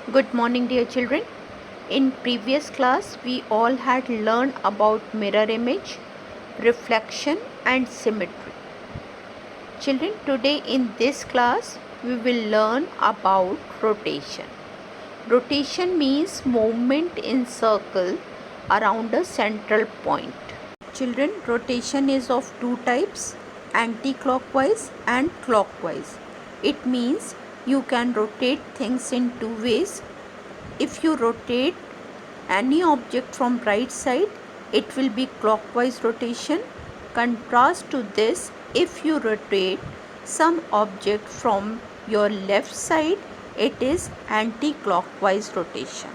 Good morning, dear children. In previous class, we all had learned about mirror image, reflection and symmetry. Children, today in this class, we will learn about rotation. Rotation means movement in circle around a central point. Children, rotation is of two types, anti-clockwise and clockwise. It means you can rotate things in two ways. If you rotate any object from right side, it will be clockwise rotation. Contrast to this, if you rotate some object from your left side, it is anti-clockwise rotation.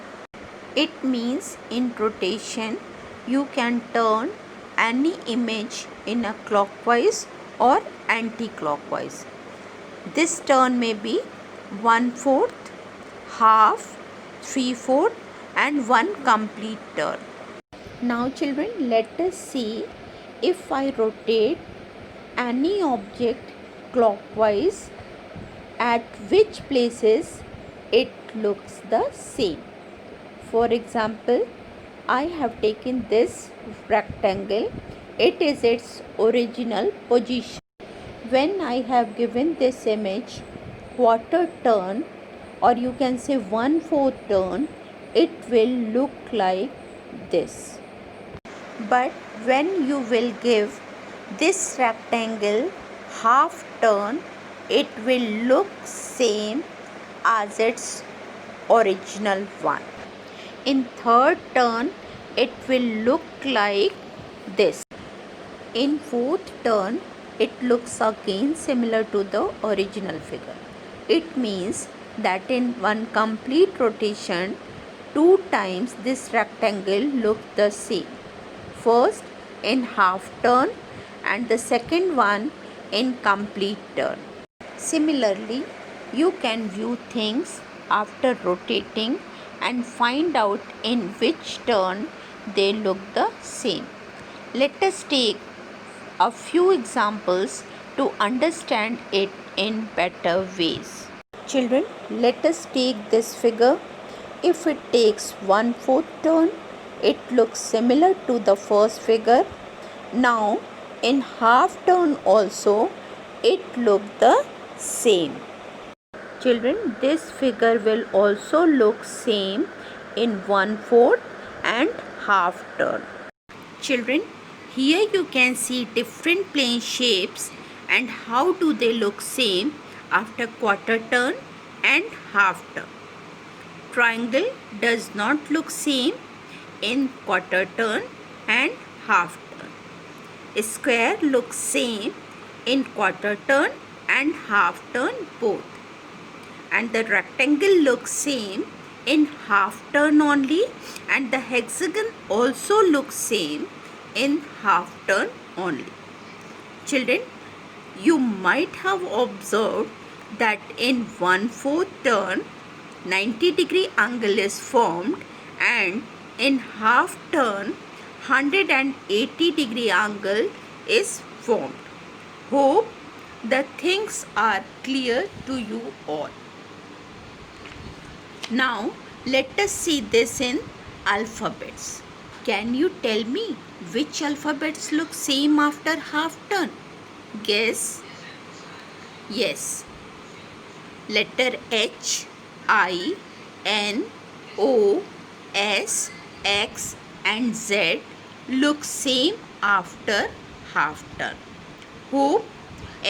It means in rotation you can turn any image in a clockwise or anti-clockwise. This turn may be 1/4, half, 3/4 and one complete turn. Now children, let us see if I rotate any object clockwise, at which places it looks the same. For example, I have taken this rectangle. It is its original position. When I have given this image quarter turn, or you can say 1/4 turn, it will look like this. But when you will give this rectangle half turn, it will look same as its original one. In third turn, it will look like this. In fourth turn, it looks again similar to the original figure. It means that in one complete rotation, two times this rectangle looked the same. First in half turn and the second one in complete turn. Similarly, you can view things after rotating and find out in which turn they look the same. Let us take a few examples to understand it in better ways. Children, let us take this figure. If it takes 1/4 turn, it looks similar to the first figure. Now, in half turn also, it looked the same. Children, this figure will also look same in 1/4 and half turn. Children, here you can see different plane shapes and how do they look same after quarter turn and half turn. Triangle does not look same in quarter turn and half turn. A square looks same in quarter turn and half turn both. And the rectangle looks same in half turn only, and the hexagon also looks same in half turn only. Children, you might have observed that in 1/4 turn 90-degree angle is formed, and in half turn 180-degree angle is formed. Hope the things are clear to you all. Now let us see this in alphabets. Can you tell me which alphabets look same after half turn? Guess. Yes. Letter H, I, N, O, S, X and Z look same after half turn. Hope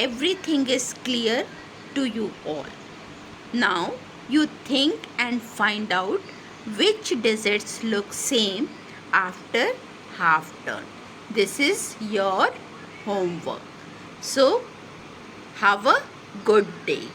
everything is clear to you all. Now you think and find out which digits look same after half turn. This is your homework. So have a good day.